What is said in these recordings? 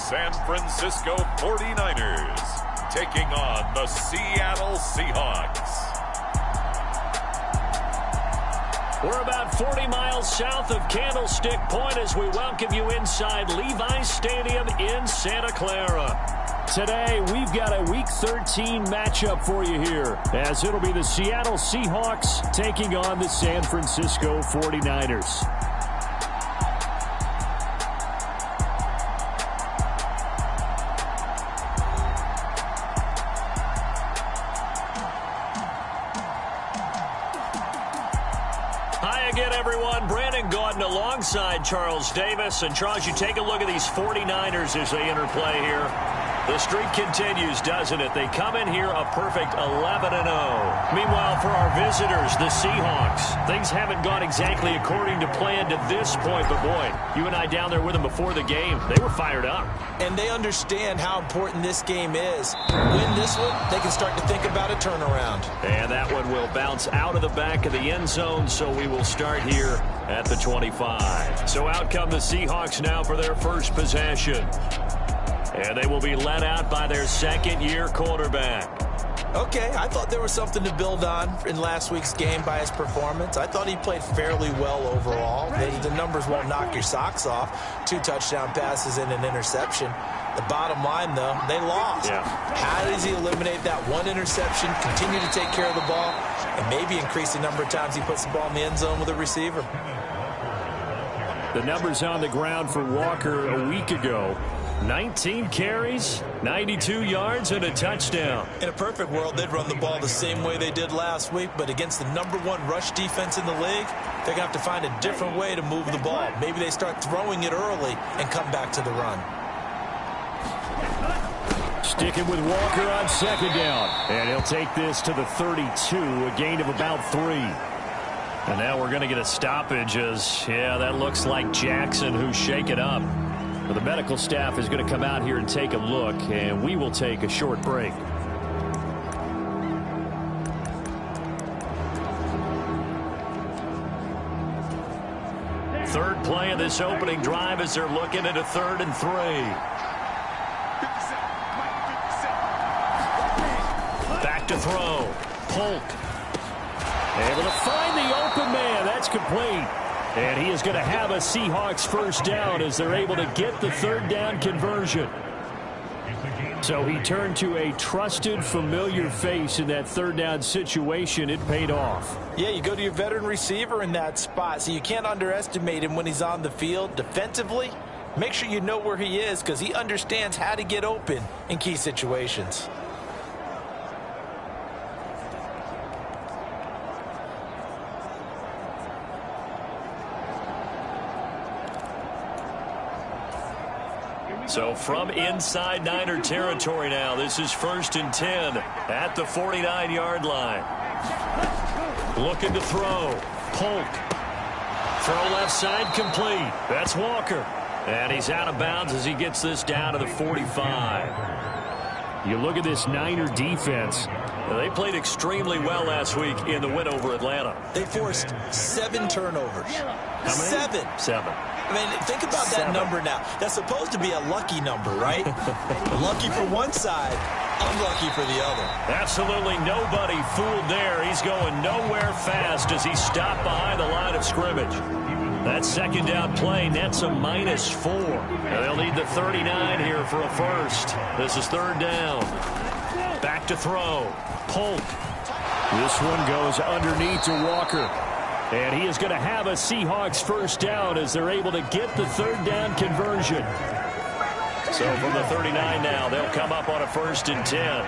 San Francisco 49ers taking on the Seattle Seahawks. We're about 40 miles south of Candlestick Point as we welcome you inside Levi's Stadium in Santa Clara. Today, we've got a Week 13 matchup for you here, as it'll be the Seattle Seahawks taking on the San Francisco 49ers. Hi again, everyone. Brandon Gordon alongside Charles Davis. And Charles, you take a look at these 49ers as they interplay here. The streak continues, doesn't it? They come in here a perfect 11-0. Meanwhile, for our visitors, the Seahawks, things haven't gone exactly according to plan to this point. But, boy, you and I down there with them before the game, they were fired up. And they understand how important this game is. Win this one, they can start to think about a turnaround. And that one will bounce out of the back of the end zone, so we will start here at the 25. So out come the Seahawks now for their first possession. And they will be led out by their second-year quarterback. Okay, I thought there was something to build on in last week's game by his performance. I thought he played fairly well overall. The numbers won't knock your socks off. 2 touchdown passes and an interception. The bottom line, though, they lost. Yeah. How does he eliminate that one interception, continue to take care of the ball, and maybe increase the number of times he puts the ball in the end zone with a receiver? The numbers on the ground for Walker a week ago. 19 carries, 92 yards, and a touchdown. In a perfect world, they'd run the ball the same way they did last week, but against the #1 rush defense in the league, they're going to have to find a different way to move the ball. Maybe they start throwing it early and come back to the run. Sticking with Walker on second down. And he'll take this to the 32, a gain of about 3. And now we're going to get a stoppage as, yeah, that looks like Jackson who's shaken up. Well, the medical staff is going to come out here and take a look, and we will take a short break. Third play of this opening drive as they're looking at a 3rd and 3. Back to throw. Polk. Able to find the open man. That's complete. And he is going to have a Seahawks first down as they're able to get the 3rd down conversion. So he turned to a trusted, familiar face in that 3rd down situation. It paid off. Yeah, you go to your veteran receiver in that spot, so you can't underestimate him when he's on the field. Defensively, make sure you know where he is because he understands how to get open in key situations. So from inside Niner territory now, this is 1st and 10 at the 49-yard line. Looking to throw. Polk. Throw left side complete. That's Walker. And he's out of bounds as he gets this down to the 45. You look at this Niner defense. They played extremely well last week in the win over Atlanta. They forced 7 turnovers. How many? 7. 7. I mean, think about that number now. That's supposed to be a lucky number, right? Lucky for one side, unlucky for the other. Absolutely nobody fooled there. He's going nowhere fast as he stopped behind the line of scrimmage. That 2nd down play nets a -4. And they'll need the 39 here for a first. This is 3rd down. Back to throw. Polk. This one goes underneath to Walker. And he is going to have a Seahawks first down as they're able to get the 3rd down conversion. So from the 39 now, they'll come up on a 1st and 10.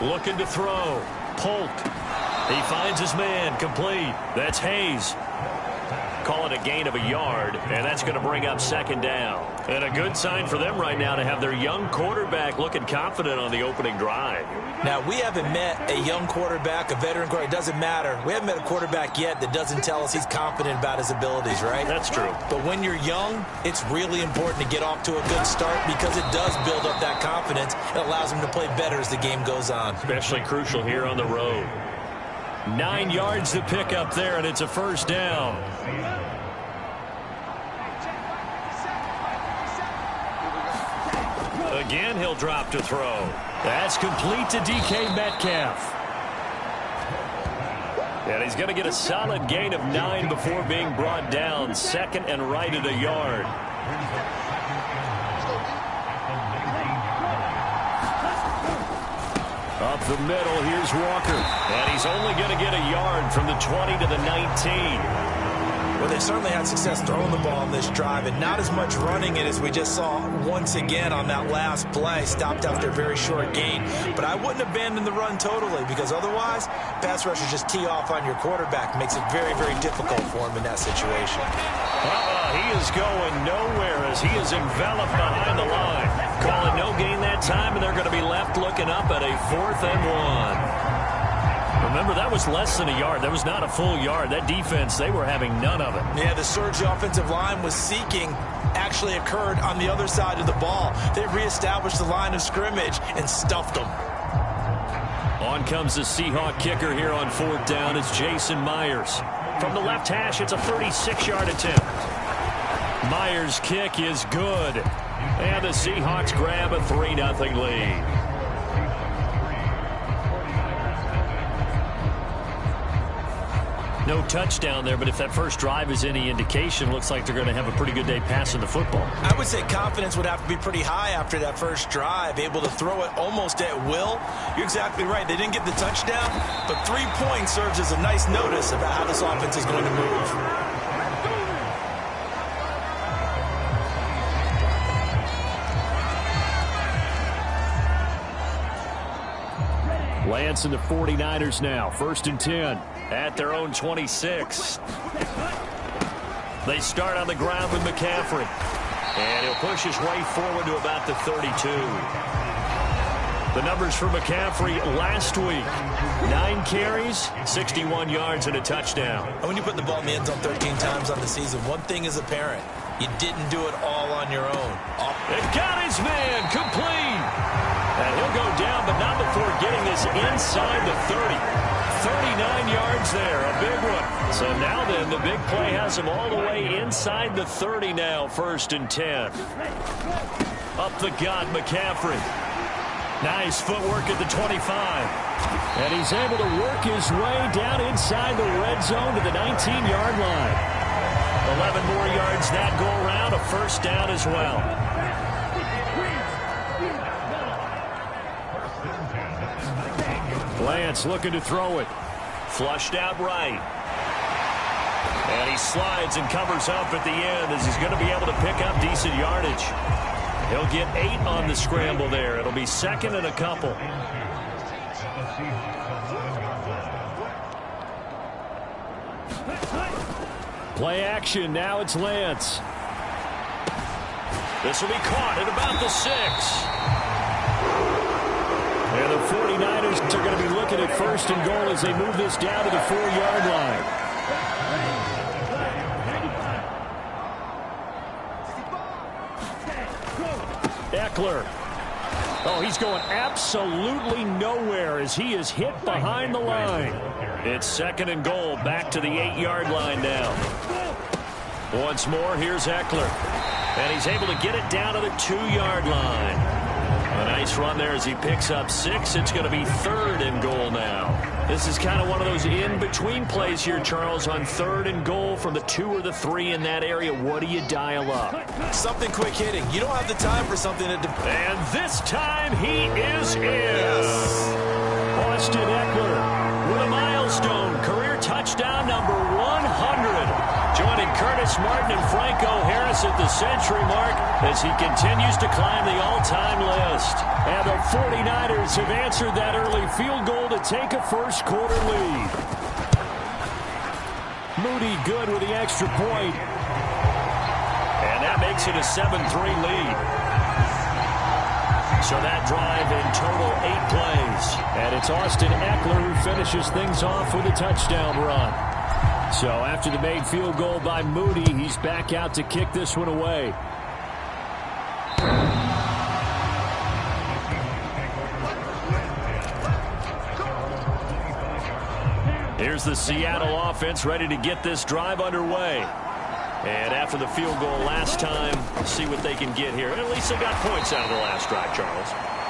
Looking to throw. Polk. He finds his man complete. That's Hayes. Call it a gain of a yard, and that's going to bring up 2nd down. And a good sign for them right now to have their young quarterback looking confident on the opening drive. Now, we haven't met a young quarterback, a veteran quarterback. It doesn't matter. We haven't met a quarterback yet that doesn't tell us he's confident about his abilities, right? That's true. But when you're young, it's really important to get off to a good start because it does build up that confidence. It allows him to play better as the game goes on. Especially crucial here on the road. 9 yards to pick up there, and it's a first down. Again, he'll drop to throw. That's complete to DK Metcalf. And he's going to get a solid gain of 9 before being brought down. Second and right at a yard. Up the middle, here's Walker. And he's only going to get a yard from the 20 to the 19. Well, they certainly had success throwing the ball on this drive, and not as much running it as we just saw once again on that last play. Stopped after a very short gain. But I wouldn't abandon the run totally, because otherwise, pass rushers just tee off on your quarterback. Makes it very, very difficult for him in that situation. He is going nowhere as he is enveloped behind the line. Calling no gain that time, and they're going to be left looking up at a 4th and 1. Remember, that was less than a yard. That was not a full yard. That defense, they were having none of it. Yeah, the surge the offensive line was seeking actually occurred on the other side of the ball. They reestablished the line of scrimmage and stuffed them. On comes the Seahawk kicker here on 4th down. It's Jason Myers. From the left hash, it's a 36-yard attempt. Myers' kick is good. And the Seahawks grab a 3-0 lead. No touchdown there, but if that first drive is any indication, looks like they're going to have a pretty good day passing the football. I would say confidence would have to be pretty high after that first drive, able to throw it almost at will. You're exactly right. They didn't get the touchdown, but 3 points serves as a nice notice about how this offense is going to move. Lance and the 49ers now. 1st and 10 at their own 26. They start on the ground with McCaffrey. And he'll push his way forward to about the 32. The numbers for McCaffrey last week. 9 carries, 61 yards, and a touchdown. And when you put the ball in the end zone 13 times on the season, one thing is apparent. You didn't do it all on your own. It got his man complete. And he'll go down, but not before getting this inside the 30. 39 yards there, a big one. So now then, the big play has him all the way inside the 30 now, 1st and 10. Up the gut, McCaffrey. Nice footwork at the 25. And he's able to work his way down inside the red zone to the 19-yard line. 11 more yards that go around, a 1st down as well. Lance looking to throw it. Flushed out right. And he slides and covers up at the end as he's going to be able to pick up decent yardage. He'll get 8 on the scramble there. It'll be 2nd and a couple. Play action. Now it's Lance. This will be caught at about the 6. And the 49ers are going to be looking at 1st and goal as they move this down to the 4-yard line. Eckler. Oh, he's going absolutely nowhere as he is hit behind the line. It's 2nd and goal, back to the 8-yard line now. Once more, here's Eckler. And he's able to get it down to the 2-yard line. A nice run there as he picks up 6. It's going to be 3rd and goal now. This is kind of one of those in-between plays here, Charles, on 3rd and goal from the 2 or the 3 in that area. What do you dial up? Something quick hitting. You don't have the time for something that... And this time he is in. Yes. Austin Eckler with a milestone. Career touchdown number 100. Joining Curtis Martin and Franco Harris at the century mark as he continues to climb the all-time list. And the 49ers have answered that early field goal to take a first-quarter lead. Moody good with the extra point. And that makes it a 7-3 lead. So that drive in total 8 plays. And it's Austin Eckler who finishes things off with a touchdown run. So after the made field goal by Moody, he's back out to kick this one away. Here's the Seattle offense ready to get this drive underway. And after the field goal last time, see what what they can get here. At least they got points out of the last drive, Charles.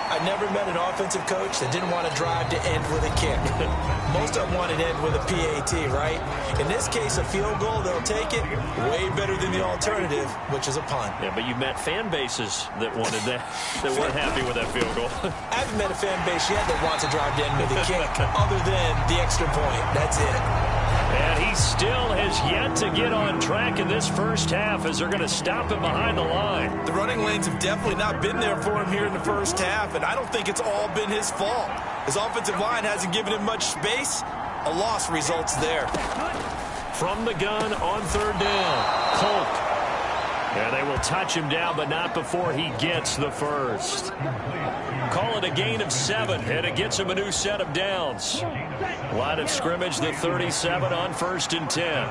I never met an offensive coach that didn't want to drive to end with a kick. Most of them wanted to end with a PAT, right? In this case, a field goal, they'll take it way better than the alternative, which is a punt. Yeah, but you met fan bases that wanted that, that weren't happy with that field goal. I haven't met a fan base yet that wants to drive to end with a kick other than the extra point. That's it. And he still has yet to get on track in this first half as they're going to stop him behind the line. The running lanes have definitely not been there for him here in the first half, and I don't think it's all been his fault. His offensive line hasn't given him much space. A loss results there. From the gun on third down, Polk. And they will touch him down, but not before he gets the first. Call it a gain of 7, and it gets him a new set of downs. Line of scrimmage, the 37 on 1st and 10.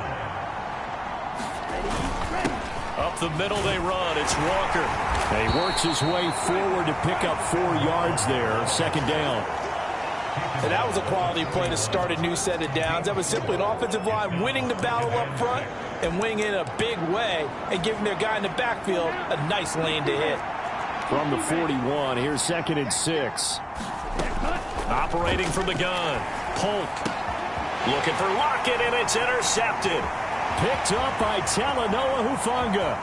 Up the middle they run. It's Walker. And he works his way forward to pick up 4 yards there. Second down. And that was a quality play to start a new set of downs. That was simply an offensive line winning the battle up front and winning in a big way and giving their guy in the backfield a nice lane to hit. From the 41, here's 2nd and 6. Operating from the gun, Polk. Looking for Lockett, and it's intercepted. Picked up by Talanoa Hufanga.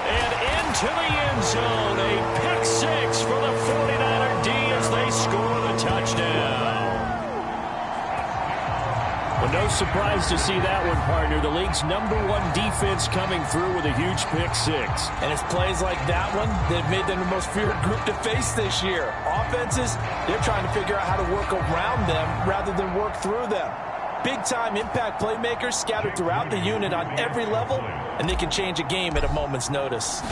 And into the end zone, a pick 6 for the 49er D as they score the touchdown. Well, no surprise to see that one, partner. The league's #1 defense coming through with a huge pick 6. And it's plays like that one that have made them the most feared group to face this year. Offenses, they're trying to figure out how to work around them rather than work through them. Big-time impact playmakers scattered throughout the unit on every level, and they can change a game at a moment's notice.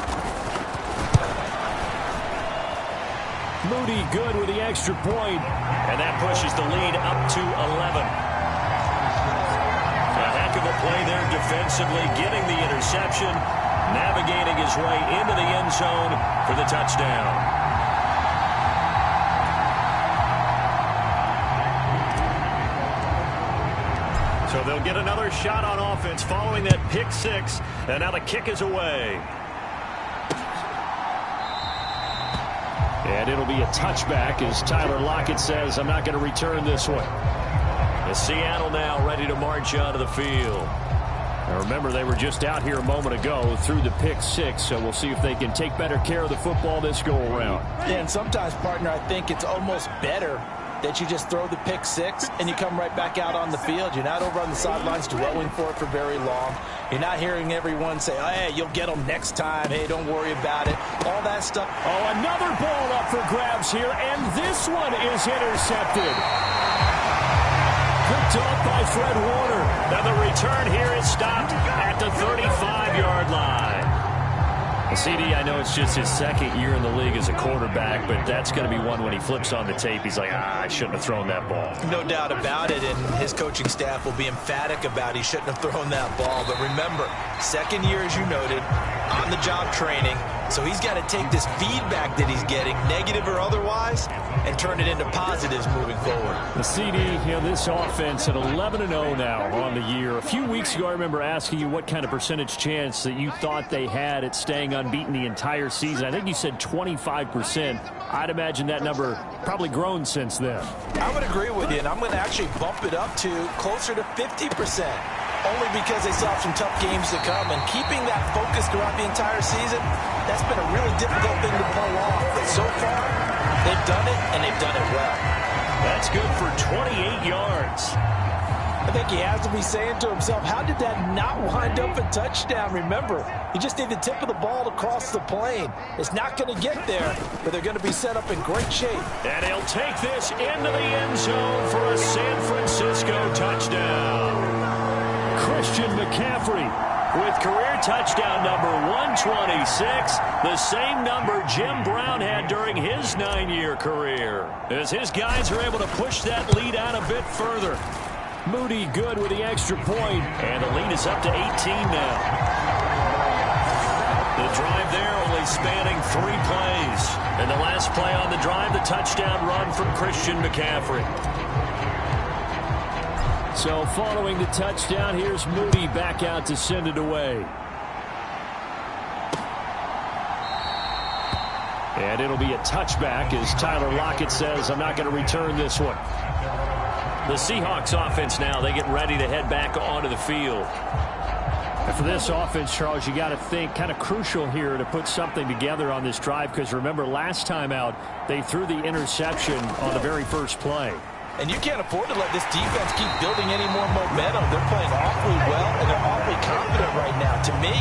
Moody good with the extra point. And that pushes the lead up to 11. A heck of a play there defensively, getting the interception, navigating his way into the end zone for the touchdown. So they'll get another shot on offense following that pick 6, and now the kick is away. And it'll be a touchback as Tyler Lockett says, I'm not going to return this one. The Seattle now ready to march onto the field. Now remember, they were just out here a moment ago through the pick 6, so we'll see if they can take better care of the football this go-around. Yeah, and sometimes, partner, I think it's almost better that you just throw the pick 6 and you come right back out on the field. You're not over on the sidelines dwelling for it for very long. You're not hearing everyone say, oh, hey, you'll get them next time. Hey, don't worry about it. All that stuff. Oh, another ball up for grabs here, and this one is intercepted. Picked up by Fred Warner. Now the return here is stopped at the 35-yard line. CD, I know it's just his 2nd year in the league as a quarterback, but that's going to be one when he flips on the tape. He's like, I shouldn't have thrown that ball. No doubt about it, and his coaching staff will be emphatic about he shouldn't have thrown that ball. But remember, 2nd year, as you noted, on-the-job training. So he's got to take this feedback that he's getting, negative or otherwise, and turn it into positives moving forward. The CD, this offense at 11-0 now on the year. A few weeks ago, I remember asking you what kind of percentage chance that you thought they had at staying unbeaten the entire season. I think you said 25%. I'd imagine that number probably grown since then. I would agree with you, and I'm going to actually bump it up to closer to 50%. Only because they still have some tough games to come. And keeping that focus throughout the entire season, that's been a really difficult thing to pull off. But so far, they've done it, and they've done it well. That's good for 28 yards. I think he has to be saying to himself, how did that not wind up a touchdown? Remember, he just need the tip of the ball to cross the plane. It's not going to get there, but they're going to be set up in great shape. And he'll take this into the end zone for a San Francisco touchdown. Christian McCaffrey with career touchdown number 126, the same number Jim Brown had during his 9-year career, as his guys are able to push that lead out a bit further. Moody good with the extra point, and the lead is up to 18 now. The drive there only spanning 3 plays, and the last play on the drive, the touchdown run from Christian McCaffrey. So following the touchdown, here's Moody back out to send it away. And it'll be a touchback as Tyler Lockett says, I'm not going to return this one. The Seahawks offense now, they get ready to head back onto the field. And for this offense, Charles, you got to think kind of crucial here to put something together on this drive, because remember last time out they threw the interception on the very first play. And you can't afford to let this defense keep building any more momentum. They're playing awfully well, and they're awfully confident right now. To me,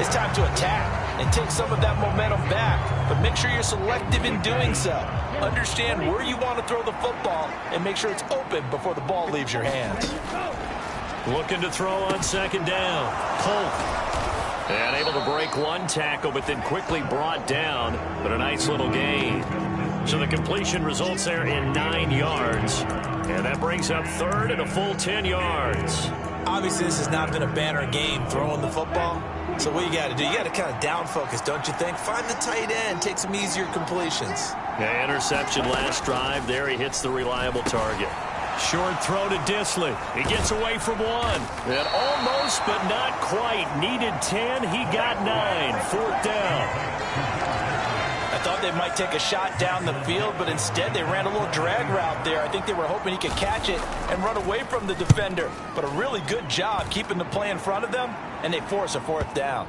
it's time to attack and take some of that momentum back. But make sure you're selective in doing so. Understand where you want to throw the football and make sure it's open before the ball leaves your hands. Looking to throw on second down. Polk. And able to break one tackle, but then quickly brought down. But a nice little gain. So the completion results there in 9 yards. And that brings up third and a full 10 yards. Obviously, this has not been a banner game throwing the football. So what you got to do, you got to kind of down focus, don't you think? Find the tight end, take some easier completions. Yeah, interception last drive. There he hits the reliable target. Short throw to Disley. He gets away from one. And almost, but not quite. Needed 10. He got 9. 4th down. I thought they might take a shot down the field, but instead they ran a little drag route there. I think they were hoping he could catch it and run away from the defender. But a really good job keeping the play in front of them, and they force a 4th down.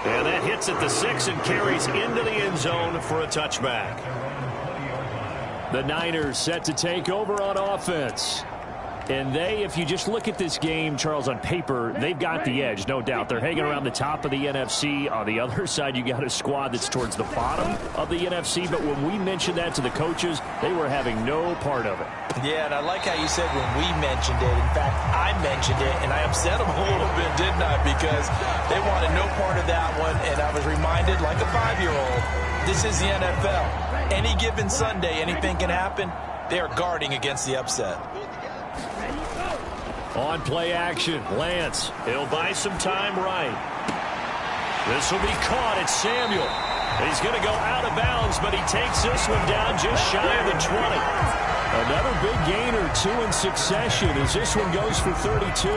And that hits at the 6 and carries into the end zone for a touchback. The Niners set to take over on offense. And they, if you just look at this game, Charles, on paper, they've got the edge, no doubt. They're hanging around the top of the NFC. On the other side, you got a squad that's towards the bottom of the NFC. But when we mentioned that to the coaches, they were having no part of it. Yeah, and I like how you said when we mentioned it. In fact, I mentioned it, and I upset them a little bit, didn't I? Because they wanted no part of that one, and I was reminded, like a 5-year-old, this is the NFL. Any given Sunday, anything can happen. They are guarding against the upset. On play action, Lance. He'll buy some time right. This will be caught. It's Samuel. He's going to go out of bounds, but he takes this one down just shy of the 20. Another big gain or 2 in succession as this one goes for 32.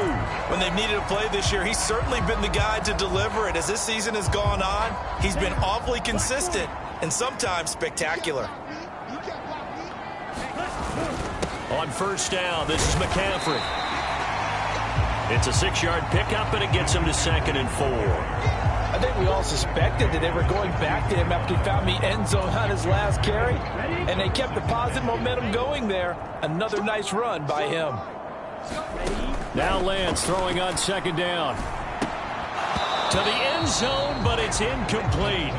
When they've needed a play this year, he's certainly been the guy to deliver it. As this season has gone on, he's been awfully consistent and sometimes spectacular. On first down, this is McCaffrey. It's a 6-yard pickup, and it gets him to 2nd and 4. I think we all suspected that they were going back to him after he found the end zone on his last carry, and they kept the positive momentum going there. Another nice run by him. Now Lance throwing on 2nd down. To the end zone, but it's incomplete.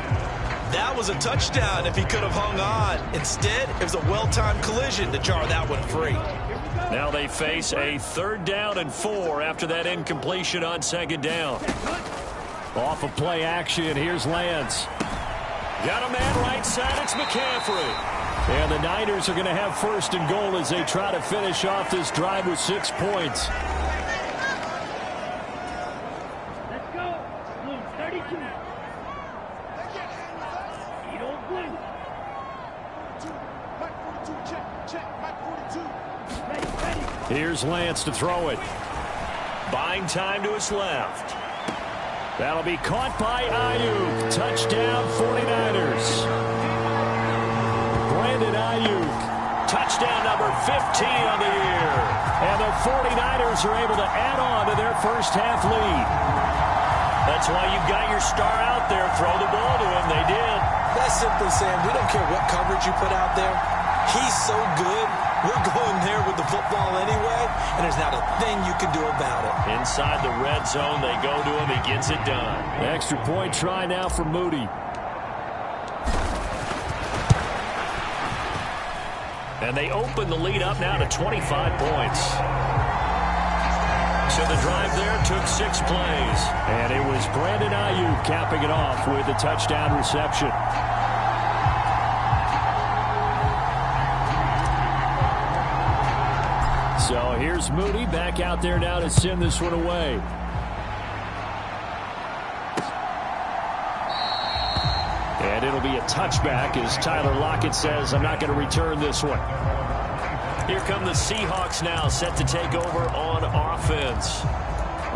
That was a touchdown if he could have hung on. Instead, it was a well-timed collision to jar that one free. Now they face a 3rd down and 4 after that incompletion on 2nd down. Off of play action, here's Lance. Got a man right side, it's McCaffrey. And the Niners are going to have 1st and goal as they try to finish off this drive with 6 points. Let's go. Blue 32. Here's Lance to throw it. Buying time to his left. That'll be caught by Ayuk. Touchdown 49ers. Brandon Ayuk. Touchdown number 15 on the year. And the 49ers are able to add on to their first half lead. That's why you've got your star out there. Throw the ball to him. They did. That's simply saying we don't care what coverage you put out there. He's so good. We're going there with the football anyway, and there's not a thing you can do about it. Inside the red zone, they go to him. He gets it done. Extra point try now for Moody. And they open the lead up now to 25 points. So the drive there took 6 plays. And it was Brandon Ayuk capping it off with a touchdown reception. So here's Moody back out there now to send this one away. And it'll be a touchback as Tyler Lockett says, I'm not going to return this one. Here come the Seahawks now, set to take over on offense.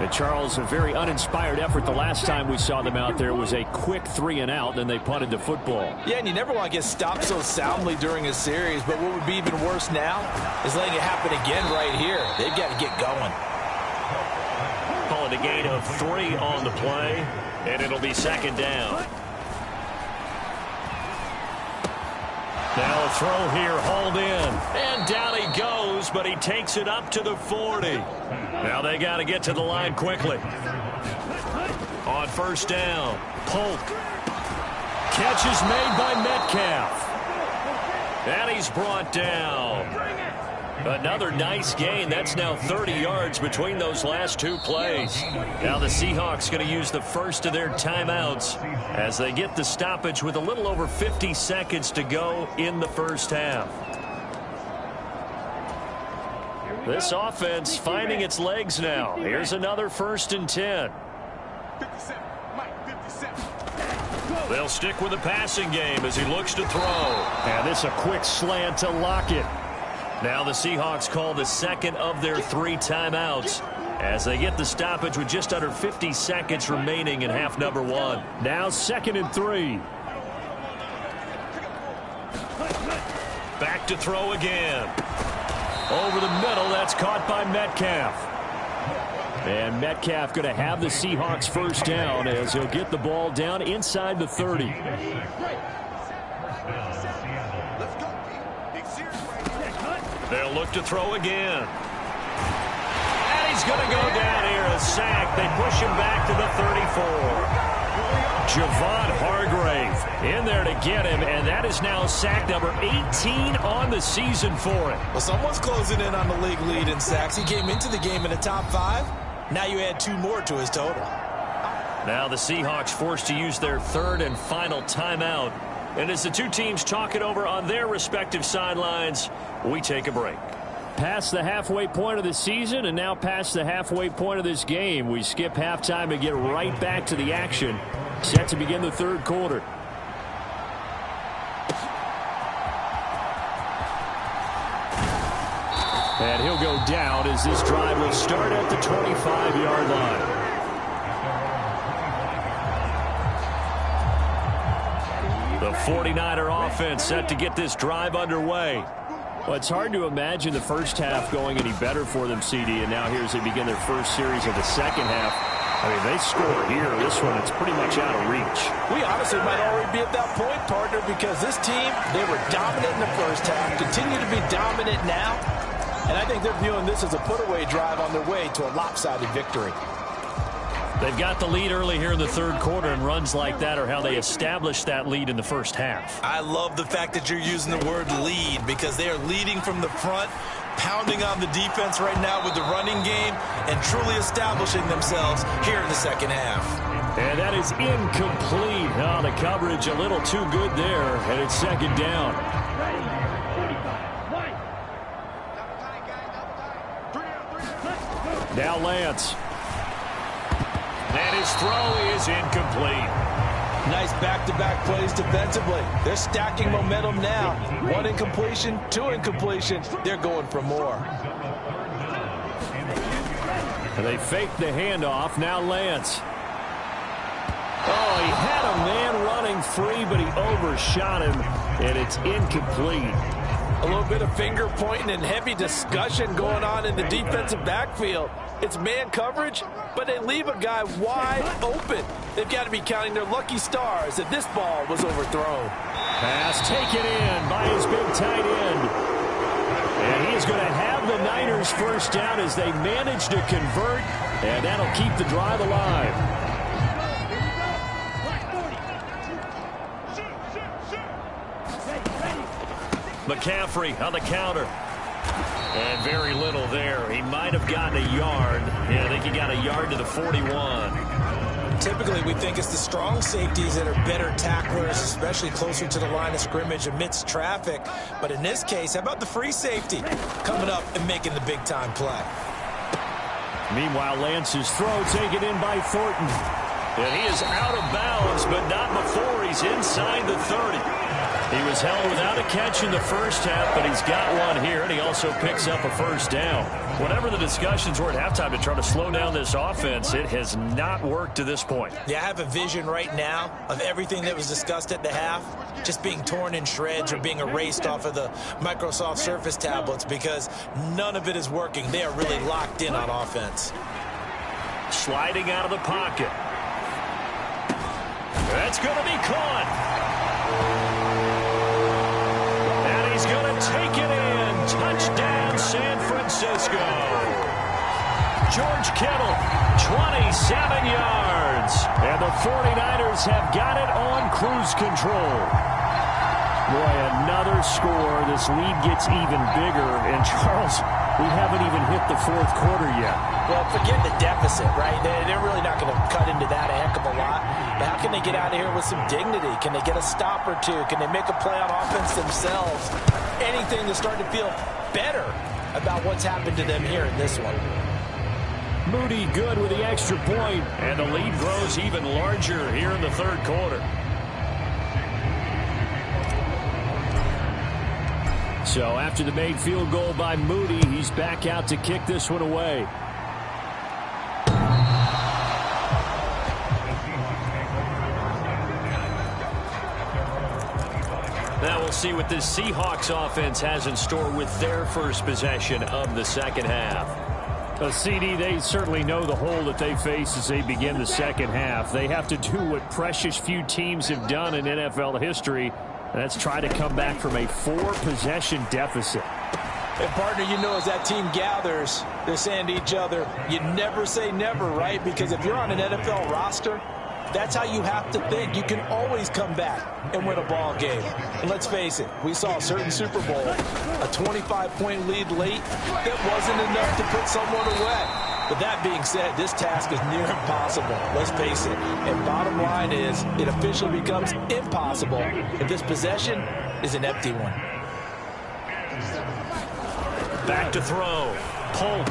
And Charles, a very uninspired effort. The last time we saw them out there was a quick 3-and-out, then they punted the football. Yeah, and you never want to get stopped so soundly during a series, but what would be even worse now is letting it happen again right here. They've got to get going. Call it a gain of 3 on the play, and it'll be second down. Now a throw here, hauled in. And down he goes, but he takes it up to the 40. Now they got to get to the line quickly. On first down, Polk. Catch is made by Metcalf. And he's brought down. Another nice gain. That's now 30 yards between those last 2 plays. Now the Seahawks going to use the first of their timeouts as they get the stoppage with a little over 50 seconds to go in the first half. This offense finding its legs now. Here's another 1st and 10. They'll stick with the passing game as he looks to throw. And this a quick slant to Lockett. Now the Seahawks call the second of their 3 timeouts as they get the stoppage with just under 50 seconds remaining in half number 1. Now 2nd and 3. Back to throw again. Over the middle, that's caught by Metcalf. And Metcalf going to have the Seahawks first down as he'll get the ball down inside the 30. They'll look to throw again. And he's going to go down here, a sack. They push him back to the 34. Javon Hargrave in there to get him, and that is now sack number 18 on the season for him. Well, someone's closing in on the league lead in sacks. He came into the game in the top 5. Now you add 2 more to his total. Now the Seahawks forced to use their 3rd and final timeout. And as the 2 teams talk it over on their respective sidelines, we take a break. Past the halfway point of the season and now past the halfway point of this game. We skip halftime and get right back to the action. Set to begin the 3rd quarter. And he'll go down as this drive will start at the 25-yard line. The 49er offense set to get this drive underway. Well, it's hard to imagine the first half going any better for them, CD, and now here as they begin their first series of the second half. I mean, they score here. This one, it's pretty much out of reach. We honestly might already be at that point, partner, because this team, they were dominant in the first half, continue to be dominant now, and I think they're viewing this as a put-away drive on their way to a lopsided victory. They've got the lead early here in the 3rd quarter, and runs like that are how they established that lead in the first half. I love the fact that you're using the word lead because they are leading from the front, pounding on the defense right now with the running game, and truly establishing themselves here in the second half. And that is incomplete. Oh, the coverage a little too good there, and it's second down. Now Lance. And his throw is incomplete. Nice back-to-back plays defensively. They're stacking momentum now. 1 incompletion, 2 incompletions. They're going for more. And they fake the handoff. Now Lance. Oh, he had a man running free, but he overshot him, and it's incomplete. A little bit of finger pointing and heavy discussion going on in the defensive backfield. It's man coverage, but they leave a guy wide open. They've got to be counting their lucky stars that this ball was overthrown. Pass taken in by his big tight end. And he is going to have the Niners first down as they manage to convert, and that'll keep the drive alive. McCaffrey on the counter. And very little there. He might have gotten a yard. Yeah, I think he got a yard to the 41. Typically, we think it's the strong safeties that are better tacklers, especially closer to the line of scrimmage amidst traffic. But in this case, how about the free safety coming up and making the big-time play? Meanwhile, Lance's throw taken in by Thornton. And he is out of bounds, but not before he's inside the 30. He was held without a catch in the first half, but he's got one here, and he also picks up a first down. Whatever the discussions were at halftime to try to slow down this offense, it has not worked to this point. Yeah, I have a vision right now of everything that was discussed at the half just being torn in shreds or being erased off of the Microsoft Surface tablets because none of it is working. They are really locked in on offense. Sliding out of the pocket. That's going to be caught. And he's going to take it in. Touchdown, San Francisco. George Kittle, 27 yards. And the 49ers have got it on cruise control. Boy, another score. This lead gets even bigger. And, Charles, we haven't even hit the fourth quarter yet. Well, forget the deficit, right? They're really not going to cut into that a heck of a lot. But how can they get out of here with some dignity? Can they get a stop or two? Can they make a play on offense themselves? Anything to start to feel better about what's happened to them here in this one. Moody good with the extra point, and the lead grows even larger here in the third quarter. So after the made field goal by Moody, he's back out to kick this one away. Now we'll see what this Seahawks offense has in store with their first possession of the second half. CD, they certainly know the hole that they face as they begin the second half. They have to do what precious few teams have done in NFL history, and that's try to come back from a 4-possession deficit. And, partner, you know, as that team gathers, they're saying to each other, you never say never, right? Because if you're on an NFL roster, that's how you have to think. You can always come back and win a ball game. And let's face it, we saw a certain Super Bowl, a 25-point lead late that wasn't enough to put someone away. But that being said, this task is near impossible. Let's face it. And bottom line is, it officially becomes impossible if this possession is an empty one. Back to throw. Polk.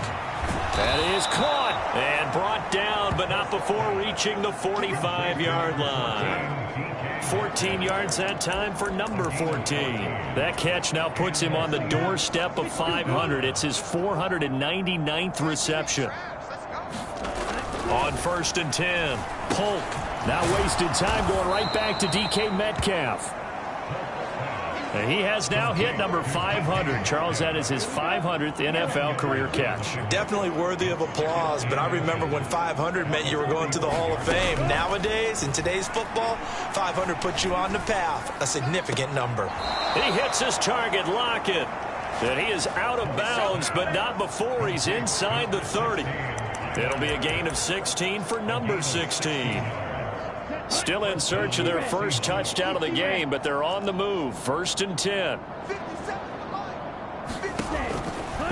That is caught and brought down, but not before reaching the 45-yard line. 14 yards that time for number 14. That catch now puts him on the doorstep of 500. It's his 499th reception. On 1st and 10, Polk. Now wasted time going right back to DK Metcalf. And he has now hit number 500. Charles, that is his 500th NFL career catch. Definitely worthy of applause, but I remember when 500 meant you were going to the Hall of Fame. Nowadays, in today's football, 500 puts you on the path, a significant number. He hits his target, Lockett. And he is out of bounds, but not before he's inside the 30. It'll be a gain of 16 for number 16. Still in search of their first touchdown of the game, but they're on the move. 1st and 10.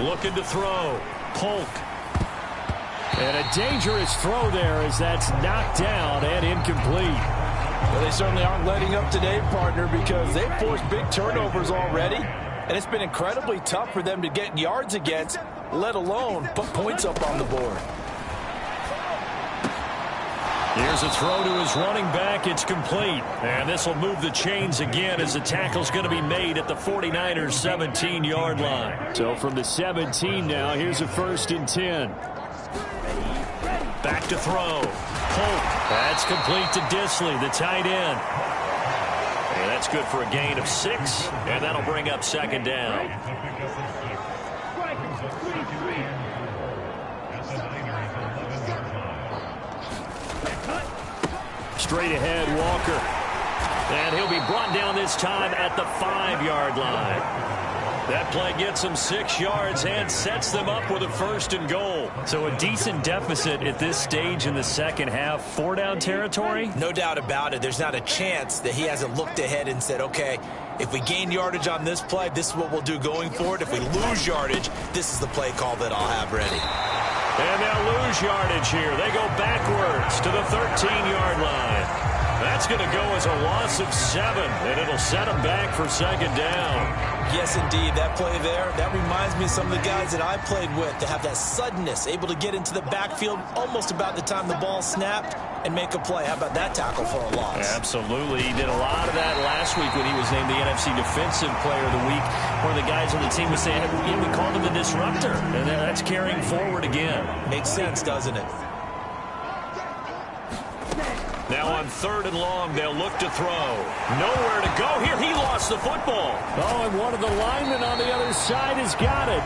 Looking to throw. Polk. And a dangerous throw there as that's knocked down and incomplete. Well, they certainly aren't letting up today, partner, because they've forced big turnovers already, and it's been incredibly tough for them to get yards against, let alone put points up on the board. Here's a throw to his running back. It's complete. And this will move the chains again as the tackle's going to be made at the 49ers' 17-yard line. So from the 17 now, here's a 1st and 10. Back to throw. Polk. That's complete to Disley, the tight end. And that's good for a gain of 6, and that'll bring up 2nd down. Straight ahead, Walker. And he'll be brought down this time at the 5-yard line. That play gets them 6 yards and sets them up with a 1st and goal. So a decent deficit at this stage in the second half. 4-down territory? No doubt about it. There's not a chance that he hasn't looked ahead and said, okay, if we gain yardage on this play, this is what we'll do going forward. If we lose yardage, this is the play call that I'll have ready. And they'll lose yardage here. They go backwards to the 13-yard line. That's going to go as a loss of 7, and it'll set them back for second down. Yes, indeed. That play there, that reminds me of some of the guys that I played with that have that suddenness, able to get into the backfield almost about the time the ball snapped and make a play. How about that tackle for a loss? Absolutely. He did a lot of that last week when he was named the NFC Defensive Player of the Week. One of the guys on the team was saying, hey, we called him the disruptor, and that's carrying forward again. Makes sense, doesn't it? Now on 3rd and long, they'll look to throw. Nowhere to go here. He lost the football. Oh, and one of the linemen on the other side has got it.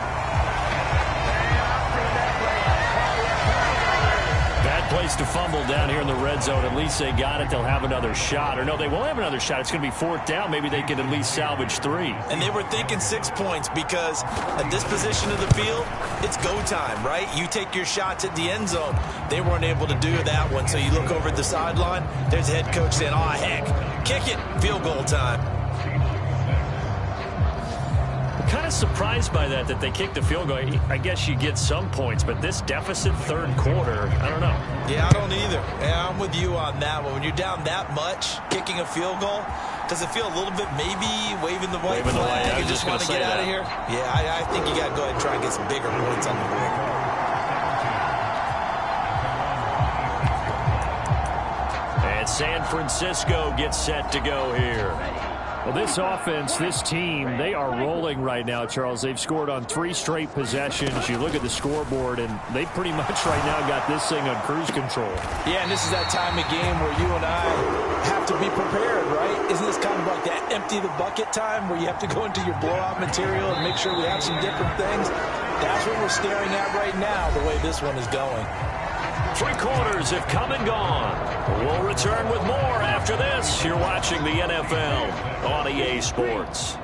Bad place to fumble down here in the red zone. At least they got it. They'll have another shot. Or no, they won't have another shot. It's going to be 4th down. Maybe they can at least salvage 3. And they were thinking 6 points because at this position of the field, it's go time, right? You take your shots at the end zone. They weren't able to do that one. So you look over at the sideline, there's the head coach saying, oh, heck, kick it, field goal time. Kind of surprised by that they kicked the field goal. I guess you get some points, but this deficit 3rd quarter, I don't know. Yeah, I don't either. Yeah, I'm with you on that one. When you're down that much, kicking a field goal, does it feel a little bit maybe waving the white flag? You just want to get out of here? Yeah, I think you got to go ahead and try and get some bigger points on the board. And San Francisco gets set to go here. Well, this offense, this team, they are rolling right now, Charles. They've scored on 3 straight possessions. You look at the scoreboard, and they pretty much right now got this thing on cruise control. Yeah, and this is that time of game where you and I have to be prepared, right? Isn't this kind of like that empty the bucket time where you have to go into your blowout material and make sure we have some different things? That's what we're staring at right now, the way this one is going. 3 quarters have come and gone. We'll return with more after this. You're watching the NFL on EA Sports.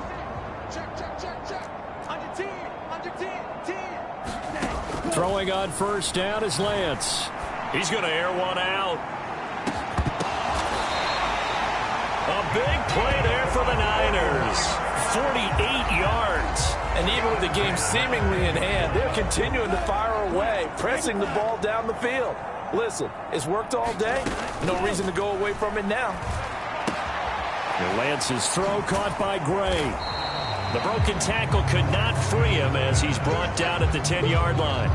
Throwing on 1st down is Lance. He's going to air one out. A big play there for the Niners. 48 yards. And even with the game seemingly in hand, they're continuing to fire away, pressing the ball down the field. Listen, it's worked all day. No reason to go away from it now. Lance's throw caught by Gray. The broken tackle could not free him as he's brought down at the 10-yard line.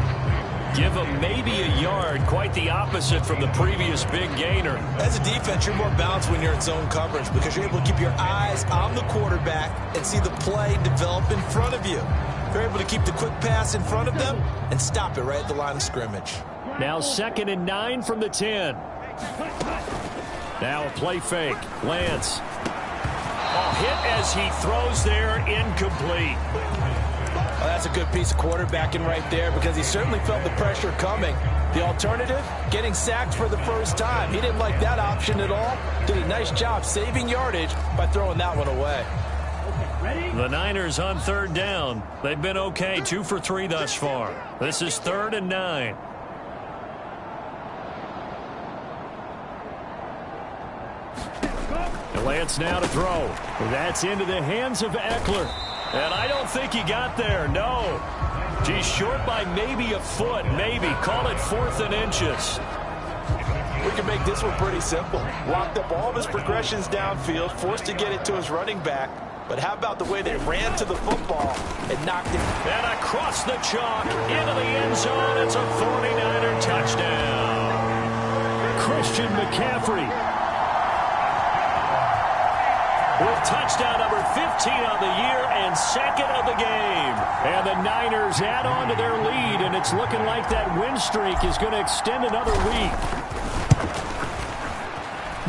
Give him maybe a yard, quite the opposite from the previous big gainer. As a defense, you're more balanced when you're in zone coverage because you're able to keep your eyes on the quarterback and see the play develop in front of you. You're able to keep the quick pass in front of them and stop it right at the line of scrimmage. Now 2nd and 9 from the 10. Now a play fake. Lance. Hit as he throws there, incomplete. Well, that's a good piece of quarterbacking right there because he certainly felt the pressure coming. The alternative, getting sacked for the first time. He didn't like that option at all. Did a nice job saving yardage by throwing that one away. The Niners on 3rd down. They've been okay, 2 for 3 thus far. This is 3rd and 9. Lance now to throw. That's into the hands of Eckler. And I don't think he got there, no. He's short by maybe a foot, maybe. Call it 4th and inches. We can make this one pretty simple. Locked up all of his progressions downfield, forced to get it to his running back. But how about the way they ran to the football and knocked it? And across the chalk, into the end zone. It's a 49er touchdown. Christian McCaffrey with touchdown number 15 on the year and 2nd of the game. And the Niners add on to their lead, and it's looking like that win streak is going to extend another week.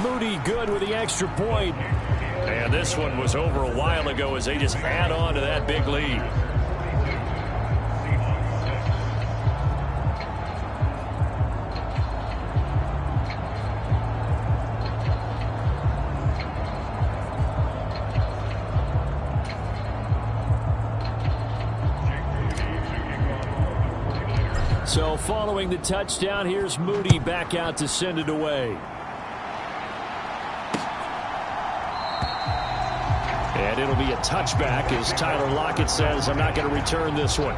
Moody good with the extra point. And this one was over a while ago as they just add on to that big lead. So following the touchdown, here's Moody back out to send it away. And it'll be a touchback as Tyler Lockett says, I'm not going to return this one.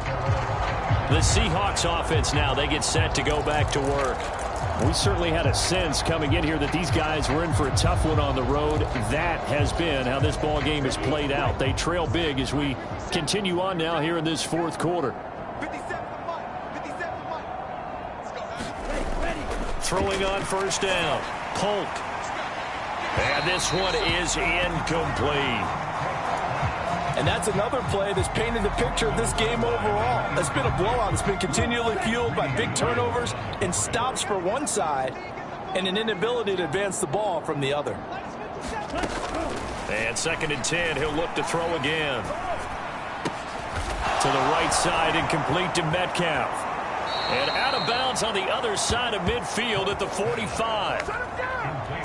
The Seahawks offense now, they get set to go back to work. We certainly had a sense coming in here that these guys were in for a tough one on the road. That has been how this ball game has played out. They trail big as we continue on now here in this fourth quarter. 57 Throwing on first down. Polk. And this one is incomplete. And that's another play that's painted the picture of this game overall. It's been a blowout. It's been continually fueled by big turnovers and stops for one side and an inability to advance the ball from the other. And 2nd and 10, he'll look to throw again. To the right side, incomplete to Metcalf. And out of bounds on the other side of midfield at the 45.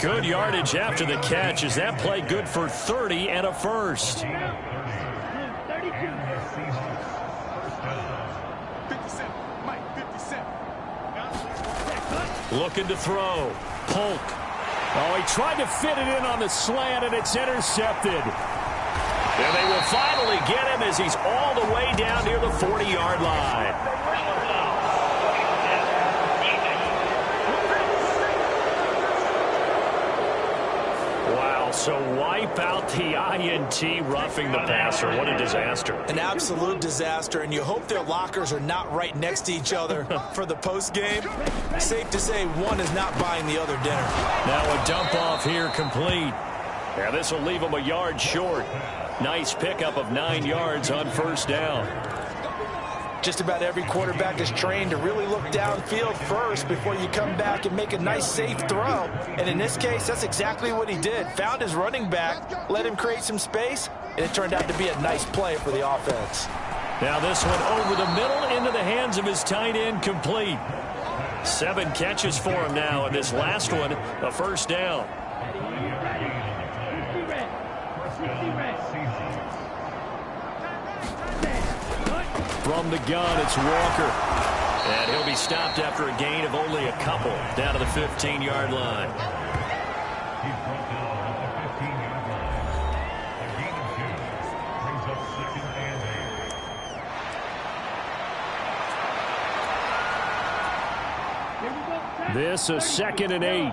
Good yardage after the catch. Is that play good for 30 and a first? Looking to throw. Polk. Oh, he tried to fit it in on the slant, and it's intercepted. And they will finally get him as he's all the way down near the 40-yard line. Wow, so wipe out the INT, roughing the passer. What a disaster. An absolute disaster, and you hope their lockers are not right next to each other for the postgame. Safe to say one is not buying the other dinner. Now a dump off here complete. Yeah, this will leave them a yard short. Nice pickup of 9 yards on first down. Just about every quarterback is trained to really look downfield first before you come back and make a nice, safe throw. And in this case, that's exactly what he did. Found his running back, let him create some space, and it turned out to be a nice play for the offense. Now this one over the middle into the hands of his tight end, complete. 7 catches for him now, and this last one, a first down. From the gun, it's Walker. And he'll be stopped after a gain of only a couple down to the 15-yard line. This a 2nd and 8.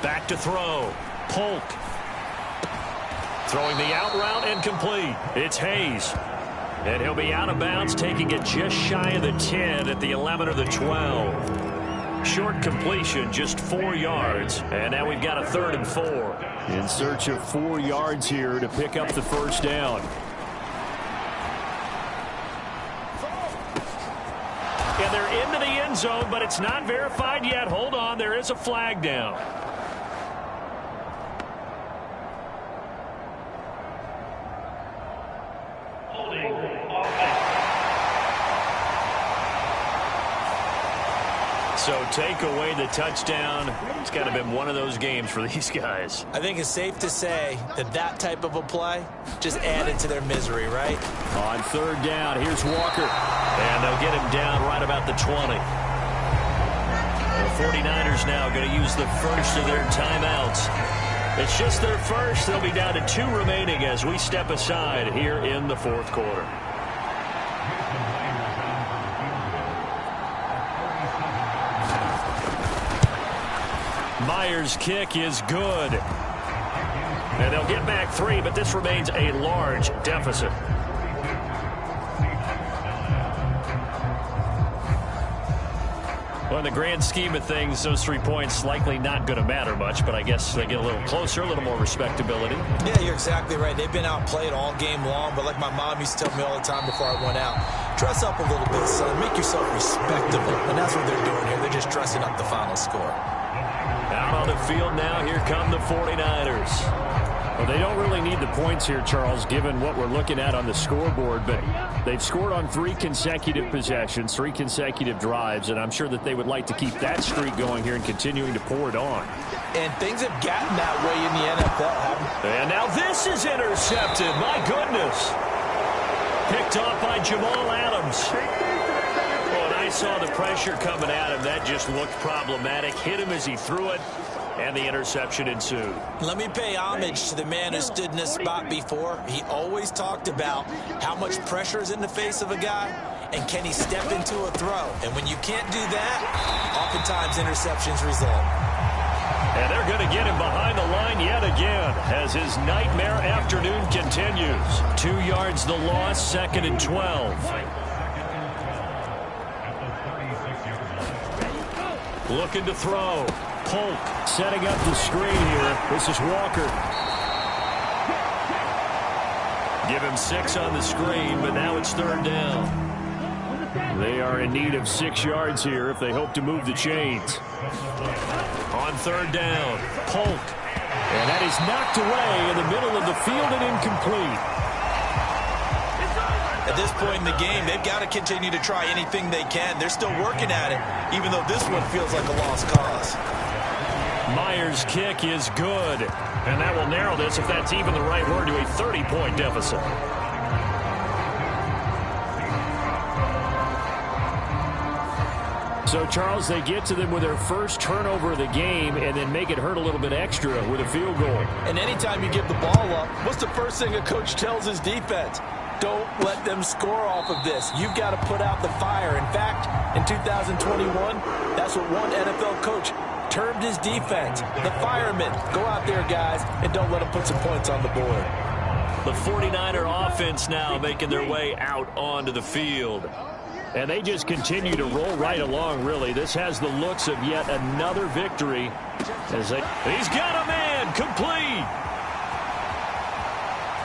Back to throw. Polk. Throwing the out route and complete. It's Hayes. And he'll be out of bounds, taking it just shy of the 10 at the 11 or the 12. Short completion, just 4 yards. And now we've got a 3rd and 4. In search of 4 yards here to pick up the first down. And they're into the end zone, but it's not verified yet. Hold on, there is a flag down. So take away the touchdown. It's kind of been one of those games for these guys. I think it's safe to say that that type of a play just added to their misery, right? On 3rd down, here's Walker. And they'll get him down right about the 20. The 49ers now going to use the first of their timeouts. It's just their first. They'll be down to 2 remaining as we step aside here in the 4th quarter. Myers' kick is good. And they'll get back 3, but this remains a large deficit. Well, in the grand scheme of things, those 3 points likely not going to matter much, but I guess they get a little closer, a little more respectability. Yeah, you're exactly right. They've been outplayed all game long, but like my mom used to tell me all the time before I went out, dress up a little bit, son. Make yourself respectable. And that's what they're doing here. They're just dressing up the final score. Out on the field now, here come the 49ers. Well, they don't really need the points here, Charles, given what we're looking at on the scoreboard, but they've scored on 3 consecutive possessions, 3 consecutive drives, and I'm sure that they would like to keep that streak going here and continuing to pour it on. And things have gotten that way in the NFL, haven't they? And now this is intercepted. My goodness. Picked off by Jamal Adams. Oh, and I saw the pressure coming at him. That just looked problematic. Hit him as he threw it. and the interception ensued. Let me pay homage to the man who stood in this spot before. He always talked about how much pressure is in the face of a guy, and can he step into a throw? And when you can't do that, oftentimes interceptions result. And they're going to get him behind the line yet again as his nightmare afternoon continues. 2 yards the loss, 2nd and 12. Looking to throw. Polk setting up the screen here. This is Walker. Give him 6 on the screen, but now it's 3rd down. They are in need of 6 yards here if they hope to move the chains. On 3rd down, Polk. And that is knocked away in the middle of the field and incomplete. At this point in the game, they've got to continue to try anything they can. They're still working at it, even though this one feels like a lost cause. Myers' kick is good. And that will narrow this, if that's even the right word, to a 30-point deficit. So, Charles, they get to them with their first turnover of the game and then make it hurt a little bit extra with a field goal. And anytime you give the ball up, what's the first thing a coach tells his defense? Don't let them score off of this. You've got to put out the fire. In fact, in 2021, that's what one NFL coach termed his defense. The firemen. Go out there, guys, and don't let them put some points on the board. The 49er offense now making their way out onto the field. And they just continue to roll right along, really. This has the looks of yet another victory. He's got a man, complete.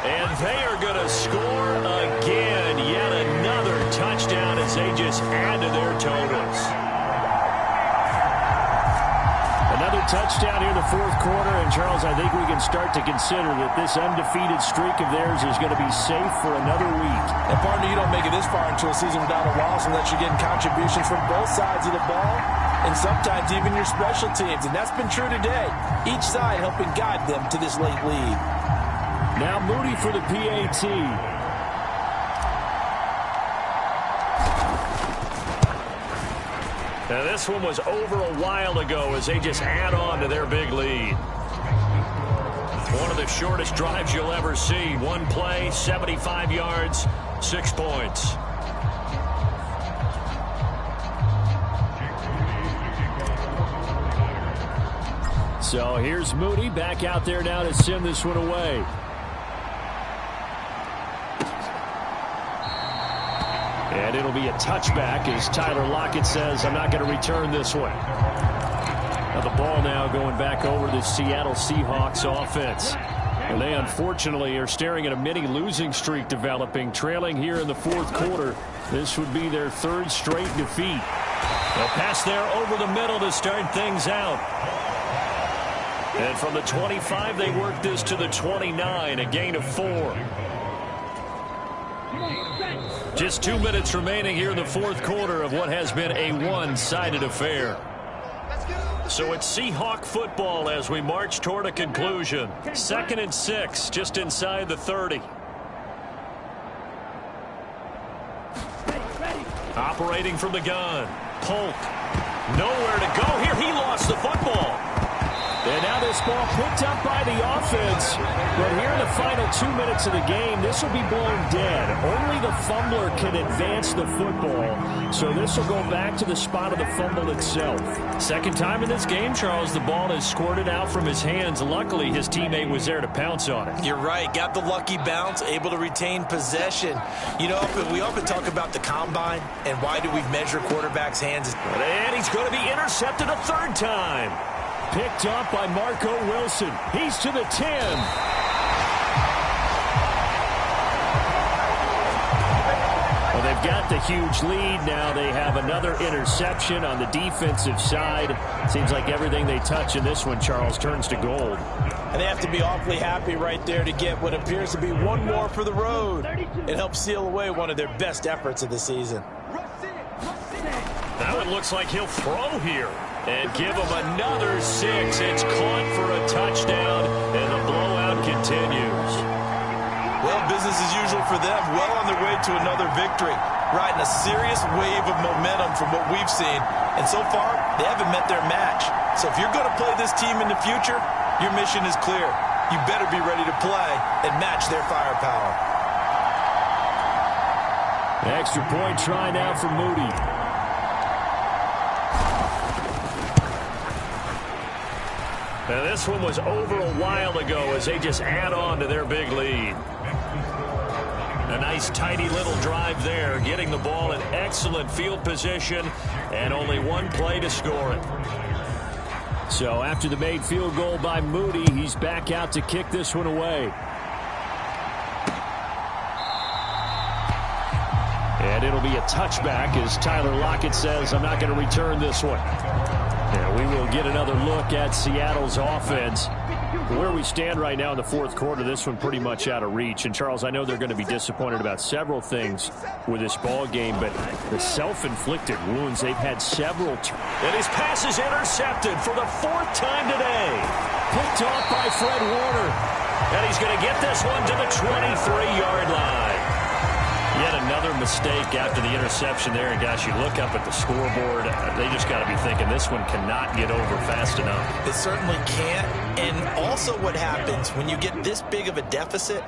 And they are going to score again. Yet another touchdown as they just add to their totals. Another touchdown here in the 4th quarter. And, Charles, I think we can start to consider that this undefeated streak of theirs is going to be safe for another week. And, partner, you don't make it this far into a season without a loss unless you're getting contributions from both sides of the ball and sometimes even your special teams. And that's been true today. Each side helping guide them to this late lead. Now Moody for the PAT. Now this one was over a while ago as they just add on to their big lead. One of the shortest drives you'll ever see. One play, 75 yards, 6 points. So here's Moody back out there now to send this one away. And it'll be a touchback as Tyler Lockett says, I'm not going to return this one. Now the ball now going back over the Seattle Seahawks offense. And they unfortunately are staring at a mini losing streak developing, trailing here in the 4th quarter. This would be their 3rd straight defeat. They'll pass there over the middle to start things out. And from the 25, they work this to the 29, a gain of 4. Just 2 minutes remaining here in the 4th quarter of what has been a one-sided affair. So it's Seahawk football as we march toward a conclusion. 2nd and 6, just inside the 30. Operating from the gun. Polk. Nowhere to go here. He lost the football. And now this ball picked up by the offense. But here in the final 2 minutes of the game, this will be blown dead. Only the fumbler can advance the football. So this will go back to the spot of the fumble itself. Second time in this game, Charles, the ball is squirted out from his hands. Luckily, his teammate was there to pounce on it. You're right. Got the lucky bounce, able to retain possession. You know, we often talk about the combine and why do we measure quarterbacks' hands. And he's going to be intercepted a 3rd time. Picked up by Marco Wilson. He's to the 10. Well, they've got the huge lead. Now they have another interception on the defensive side. Seems like everything they touch in this one, Charles, turns to gold. And they have to be awfully happy right there to get what appears to be one more for the road. It helps seal away one of their best efforts of the season. Now it looks like he'll throw here. And give him another 6. It's caught for a touchdown, and the blowout continues. Well, business as usual for them. Well on their way to another victory. Riding a serious wave of momentum from what we've seen. And so far, they haven't met their match. So if you're going to play this team in the future, your mission is clear. You better be ready to play and match their firepower. The extra point try now for Moody. Now this one was over a while ago as they just add on to their big lead. A nice tidy little drive there, getting the ball in excellent field position, and only one play to score it. So after the made field goal by Moody, he's back out to kick this one away. And it'll be a touchback as Tyler Lockett says, I'm not going to return this one. And we will get another look at Seattle's offense. Where we stand right now in the fourth quarter, this one pretty much out of reach. And, Charles, I know they're going to be disappointed about several things with this ball game, but the self-inflicted wounds, they've had several. And his pass is intercepted for the fourth time today. Picked off by Fred Warner. And he's going to get this one to the 23-yard line. Yet another mistake after the interception there. And, gosh, you look up at the scoreboard, they just got to be thinking this one cannot get over fast enough. It certainly can't. And also what happens when you get this big of a deficit,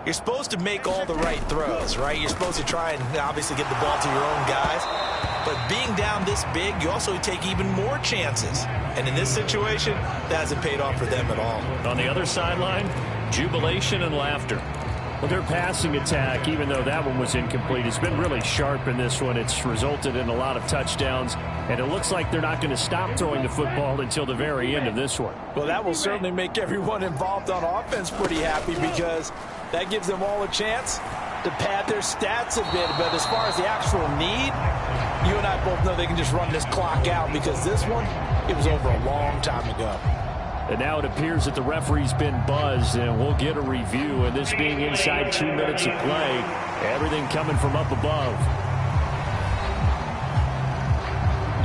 you're supposed to make all the right throws, right? You're supposed to try and obviously get the ball to your own guys. But being down this big, you also take even more chances. And in this situation, that hasn't paid off for them at all. On the other sideline, jubilation and laughter. Well, their passing attack, even though that one was incomplete, has been really sharp in this one. It's resulted in a lot of touchdowns, and it looks like they're not going to stop throwing the football until the very end of this one. Well, that will certainly make everyone involved on offense pretty happy because that gives them all a chance to pad their stats a bit. But as far as the actual need, you and I both know they can just run this clock out because this one, it was over a long time ago. And now it appears that the referee's been buzzed, and we'll get a review. And this being inside 2 minutes of play, everything coming from up above.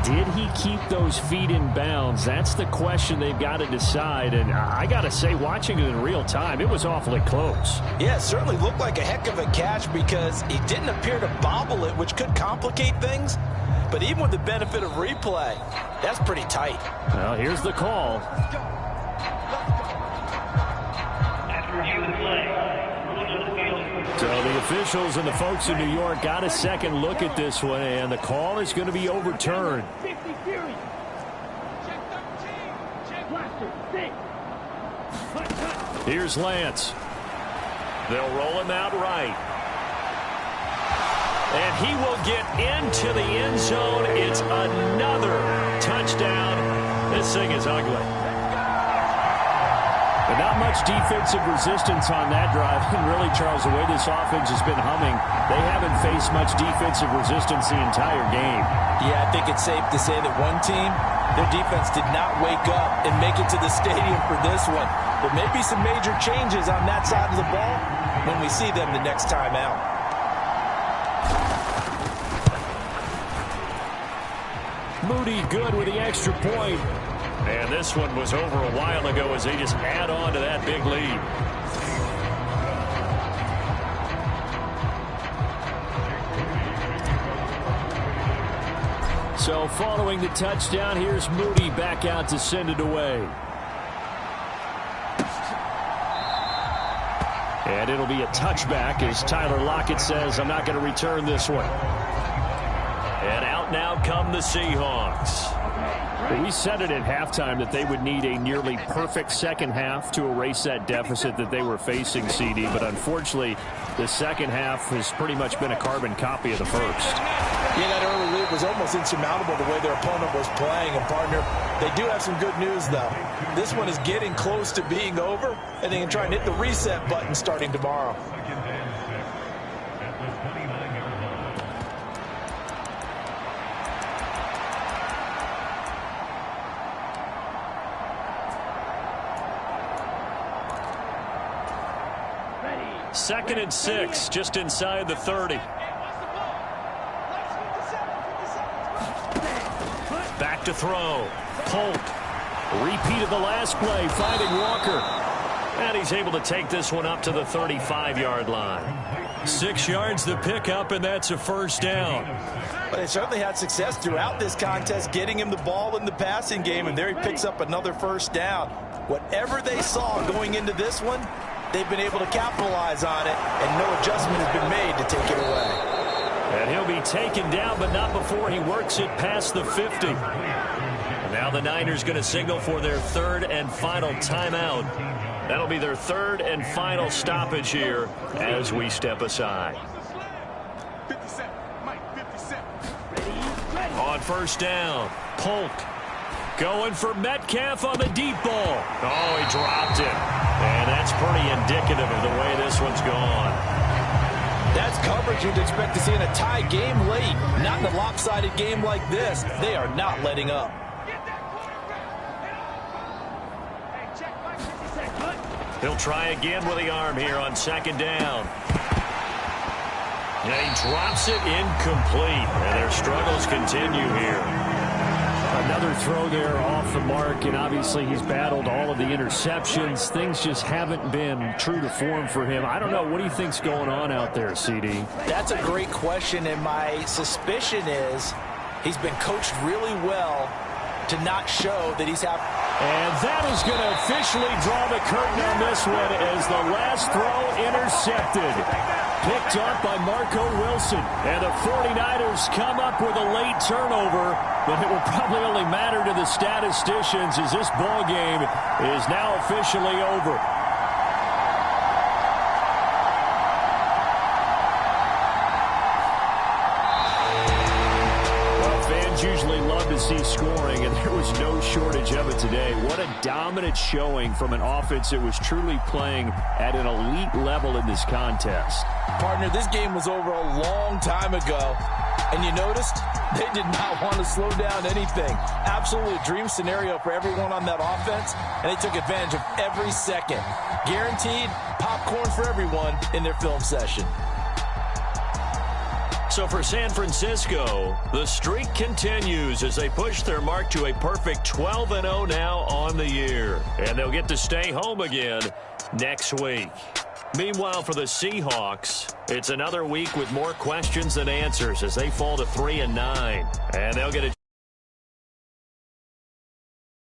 Did he keep those feet in bounds? That's the question they've got to decide. And I got to say, watching it in real time, it was awfully close. Yeah, it certainly looked like a heck of a catch because he didn't appear to bobble it, which could complicate things. But even with the benefit of replay, that's pretty tight. Well, here's the call. So the officials and the folks in New York got a second look at this one, and the call is going to be overturned. Here's Lance. They'll roll him out right. And he will get into the end zone. It's another touchdown. This thing is ugly. But not much defensive resistance on that drive. And really, Charles, the way this offense has been humming, they haven't faced much defensive resistance the entire game. Yeah, I think it's safe to say that one team, their defense did not wake up and make it to the stadium for this one. There may be some major changes on that side of the ball when we see them the next time out. Moody good with the extra point. And this one was over a while ago as they just add on to that big lead. So following the touchdown, here's Moody back out to send it away. And it'll be a touchback as Tyler Lockett says, I'm not going to return this one. And out now come the Seahawks. We said it at halftime that they would need a nearly perfect second half to erase that deficit that they were facing, CD. But unfortunately, the second half has pretty much been a carbon copy of the first. Yeah, that early lead was almost insurmountable the way their opponent was playing. And, partner, they do have some good news, though. This one is getting close to being over, and they can try and hit the reset button starting tomorrow. Second and 6, just inside the 30. Back to throw. Colt. Repeat of the last play, finding Walker. And he's able to take this one up to the 35-yard line. 6 yards the pickup, and that's a first down. But they certainly had success throughout this contest, getting him the ball in the passing game, and there he picks up another first down. Whatever they saw going into this one, they've been able to capitalize on it, and no adjustment has been made to take it away. And he'll be taken down, but not before he works it past the 50. And now the Niners going to signal for their third and final timeout. That'll be their third and final stoppage here as we step aside. On first down, Polk going for Metcalf on the deep ball. Oh, he dropped it. And that's pretty indicative of the way this one's gone. That's coverage you'd expect to see in a tie game late. Not in a lopsided game like this. They are not letting up. He'll try again with the arm here on second down. And he drops it incomplete. And their struggles continue here. Another throw there off the mark, and obviously he's battled all of the interceptions. Things just haven't been true to form for him. I don't know. What do you think's going on out there, CD? That's a great question, and my suspicion is he's been coached really well to not show that he's having. And that is going to officially draw the curtain on this one as the last throw intercepted. Picked up by Marco Wilson. And the 49ers come up with a late turnover, but it will probably only matter to the statisticians as this ball game is now officially over. Usually love to see scoring, and there was no shortage of it today. What a dominant showing from an offense that was truly playing at an elite level in this contest. Partner, this game was over a long time ago, and you noticed they did not want to slow down anything. Absolutely a dream scenario for everyone on that offense, and they took advantage of every second. Guaranteed popcorn for everyone in their film session. So for San Francisco, the streak continues as they push their mark to a perfect 12-0 now on the year. And they'll get to stay home again next week. Meanwhile, for the Seahawks, it's another week with more questions than answers as they fall to 3-9. And they'll get a